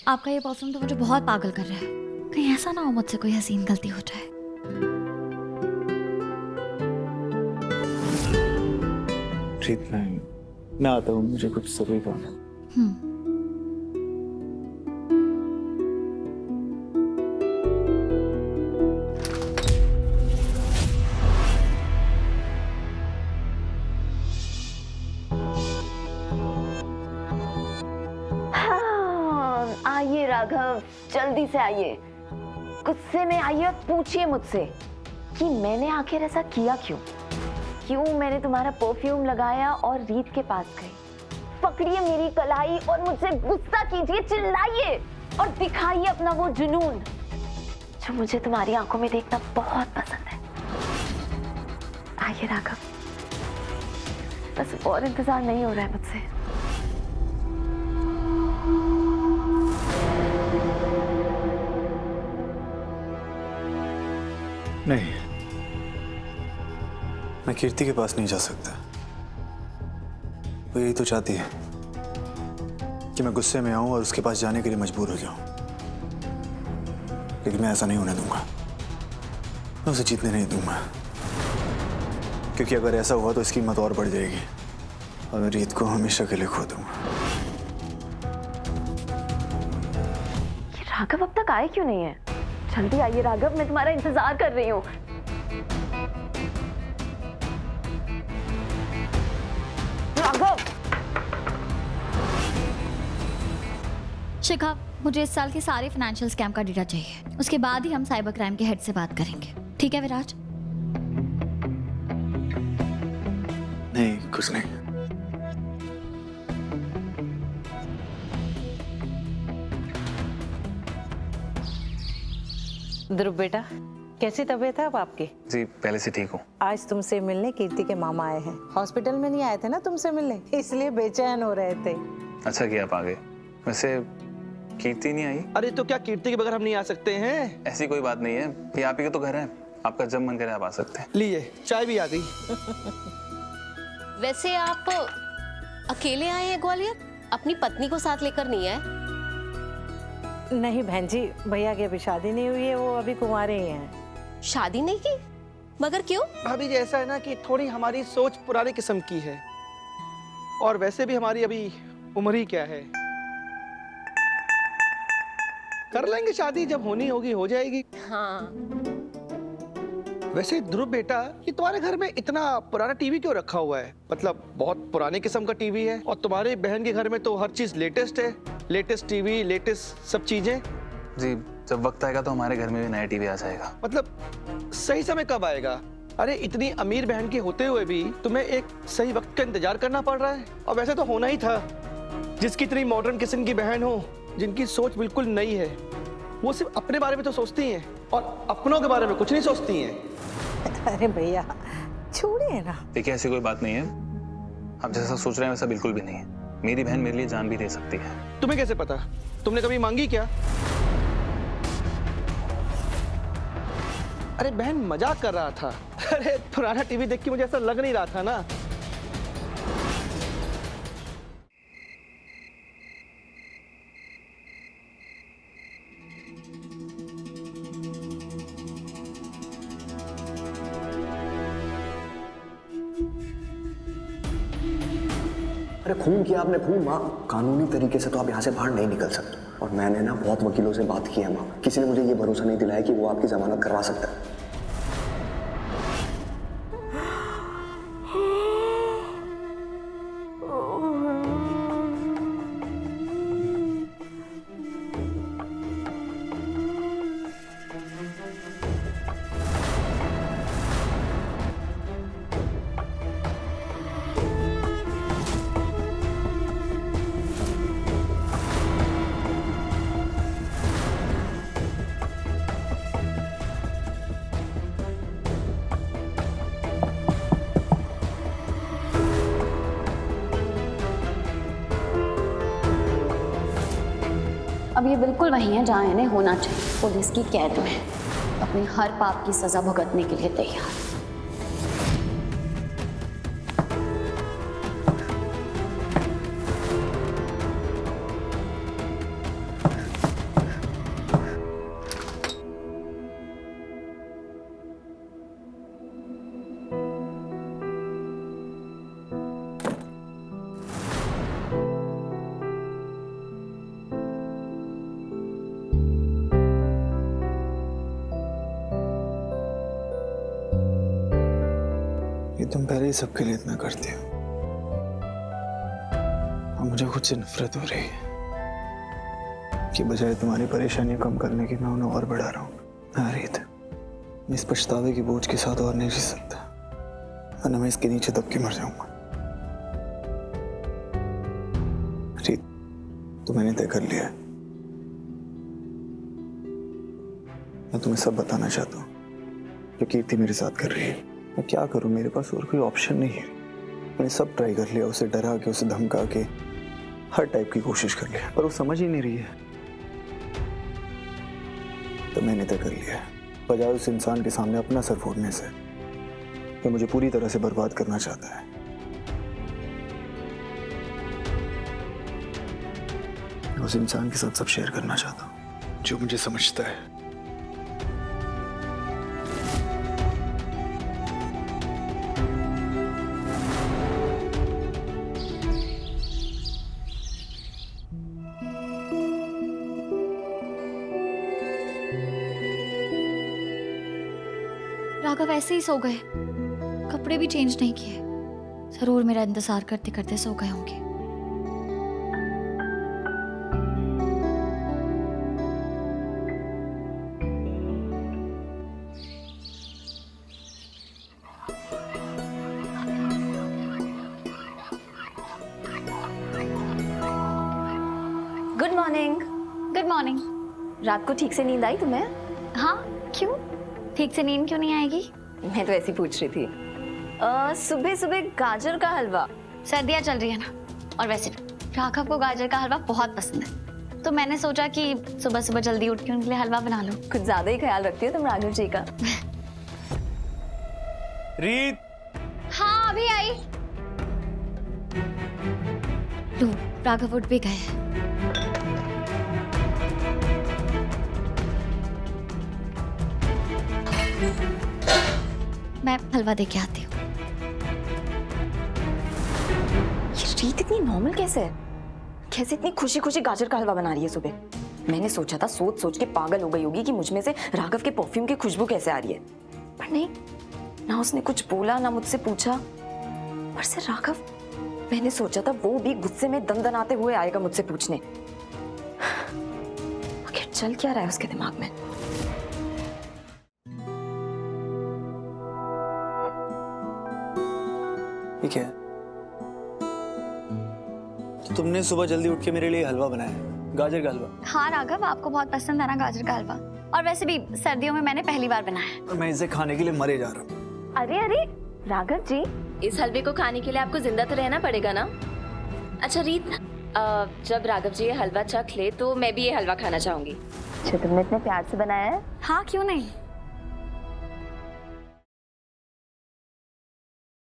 आपका ये परफ्यूम तो मुझे बहुत पागल कर रहा है। कहीं ऐसा ना हो मुझसे कोई हसीन गलती हो जाए। ठीक है, मैं आता हूँ, मुझे कुछ जरूरी काम है। आइए राघव, जल्दी से आइए, गुस्से में आइए और पूछिए मुझसे कि मैंने आखिर ऐसा किया क्यों मैंने तुम्हारा परफ्यूम लगाया और रीत के पास गई। पकड़िए मेरी कलाई और मुझसे गुस्सा कीजिए, चिल्लाइए और दिखाइए अपना वो जुनून जो मुझे तुम्हारी आंखों में देखना बहुत पसंद है। आइए राघव, बस और इंतजार नहीं हो रहा है मुझसे। नहीं, मैं कीर्ति के पास नहीं जा सकता। वो यही तो चाहती है कि मैं गुस्से में आऊं और उसके पास जाने के लिए मजबूर हो जाऊं, लेकिन मैं ऐसा नहीं होने दूंगा। मैं उसे जीतने नहीं दूंगा, क्योंकि अगर ऐसा हुआ तो इसकी हिम्मत और बढ़ जाएगी और मैं रीत को हमेशा के लिए खो दूंगा। राघव अब तक आए क्यों नहीं है? जल्दी आइए राघव, मैं तुम्हारा इंतजार कर रही हूँ। राघव! शिखा, मुझे इस साल के सारे फाइनेंशियल स्कैम का डेटा चाहिए। उसके बाद ही हम साइबर क्राइम के हेड से बात करेंगे। ठीक है विराज? नहीं, कुछ नहीं। ध्रुव बेटा, कैसी तबीयत है अब आपकी? जी पहले से ठीक हूँ। आज तुमसे मिलने कीर्ति के मामा आए हैं। हॉस्पिटल में नहीं आए थे ना तुमसे मिलने, इसलिए बेचैन हो रहे थे। अच्छा किया आप आ गए। वैसे कीर्ति नहीं आई? अरे तो क्या कीर्ति के बगैर हम नहीं आ सकते हैं? ऐसी कोई बात नहीं है, ये आप ही का तो घर है, आपका जब मन करे आप आ सकते हैं। लीजिए, चाय भी आ गई। वैसे आप अकेले आए हैं ग्वालियर? अपनी पत्नी को साथ लेकर नहीं आए? नहीं बहन जी, भैया की अभी शादी नहीं हुई है, वो अभी कुंवारे ही हैं। शादी नहीं की? मगर क्यों? भाभी जी, ऐसा है ना कि थोड़ी हमारी सोच पुरानी किस्म की है, और वैसे भी हमारी अभी उम्र ही क्या है। कर लेंगे शादी, जब होनी होगी हो जाएगी। हाँ। वैसे ध्रुव बेटा, ये तुम्हारे घर में इतना पुराना टीवी क्यों रखा हुआ है? मतलब बहुत पुराने किस्म का टीवी है, और तुम्हारे बहन के घर में तो हर चीज लेटेस्ट है, लेटेस्ट टीवी, लेटेस्ट सब चीजें। जी जब वक्त आएगा तो हमारे घर में भी नया टीवी आ जाएगा। मतलब सही समय कब आएगा? अरे इतनी अमीर बहन के होते हुए भी तुम्हें एक सही वक्त का इंतजार करना पड़ रहा है। और वैसे तो होना ही था, जिसकी इतनी मॉडर्न किस्म की बहन हो, जिनकी सोच बिल्कुल नई है, वो सिर्फ अपने बारे में तो सोचती हैं और अपनों के बारे में कुछ नहीं सोचती हैं। अरे भैया छोड़िए ना। देखिए ऐसी कोई बात नहीं है, आप जैसा सोच रहे हैं वैसा बिल्कुल भी नहीं है। मेरी बहन मेरे लिए जान भी दे सकती है। तुम्हें कैसे पता? तुमने कभी मांगी क्या? अरे बहन मजाक कर रहा था। अरे पुराना टीवी देख के मुझे ऐसा लग नहीं रहा था ना। अरे खून किया आपने, खून माँ। कानूनी तरीके से तो आप यहाँ से बाहर नहीं निकल सकते, और मैंने ना बहुत वकीलों से बात की है माँ। किसी ने मुझे ये भरोसा नहीं दिलाया कि वो आपकी जमानत करवा सकता है। अब ये बिल्कुल वही है जहाँ इन्हें होना चाहिए, पुलिस की कैद में, अपनी हर पाप की सजा भुगतने के लिए तैयार। तुम पहले ही सबके लिए इतना करती हो, अब मुझे खुद से नफरत हो रही है कि बजाय तुम्हारी परेशानियां कम करने की मैं उन्हें और बढ़ा रहा हूँ। हाँ रीत, मैं इस पछतावे की बोझ के साथ और नहीं जी सकता, वरना मैं इसके नीचे दब के मर जाऊंगा। रीत, तो मैंने तय कर लिया है, मैं तुम्हें सब बताना चाहता हूँ जो कीर्ति मेरे साथ कर रही है। मैं क्या करूँ, मेरे पास और कोई ऑप्शन नहीं है। मैंने सब ट्राई कर लिया, उसे डरा के, उसे धमका के, हर टाइप की कोशिश कर लिया, पर वो समझ ही नहीं रही है। तो मैंने तय कर लिया है, बजाय उस इंसान के सामने अपना सर फोड़ने से, जो मुझे पूरी तरह से बर्बाद करना चाहता है, मैं उस इंसान के साथ सब शेयर करना चाहता हूँ जो मुझे समझता है। राघव ऐसे ही सो गए, कपड़े भी चेंज नहीं किए। जरूर मेरा इंतजार करते करते सो गए होंगे। Good morning. Good morning. रात को ठीक से नींद आई तुम्हें? हाँ, क्यों? ठीक से नींद क्यों नहीं आएगी? मैं तो ऐसी पूछ रही थी। सुबह सुबह गाजर का हलवा। सर्दियाँ चल रही है ना, और वैसे भी राघव को गाजर का हलवा बहुत पसंद है, तो मैंने सोचा कि सुबह सुबह जल्दी उठ के उनके लिए हलवा बना लूं। कुछ ज्यादा ही ख्याल रखती हो तुम राघव जी का। रीत, हाँ अभी आई। लो, राघव उठ भी गए हैं। मैं हलवा दे के आती हूँ। ये रीत इतनी नॉर्मल कैसे है? कैसे इतनी खुशी खुशी गाजर का हलवा बना रही है सुबह? मैंने सोचा था सोच सोच के पागल हो गई होगी कि मुझ में से राघव के परफ्यूम की खुशबू कैसे आ रही है, पर नहीं, ना उसने कुछ बोला ना मुझसे पूछा। पर से राघव, मैंने सोचा था वो भी गुस्से में दंदनाते हुए आएगा मुझसे पूछने। आखिर चल क्या रहा है उसके दिमाग में? ये क्या है? तो तुमने सुबह जल्दी उठ के मेरे लिए हलवा बनाया है, गाजर का हलवा। हाँ राघव, आपको बहुत पसंद है ना गाजर का हलवा, और वैसे भी सर्दियों में मैंने पहली बार बनाया है। और मैं इसे खाने के लिए मरे जा रहा हूँ। अरे अरे राघव जी, इस हलवे को खाने के लिए आपको जिंदा तो रहना पड़ेगा ना। अच्छा रीत, जब राघव जी ये हलवा चख ले तो मैं भी ये हलवा खाना चाहूंगी। जो तुमने इतने प्यार से बनाया है। हाँ क्यों नहीं।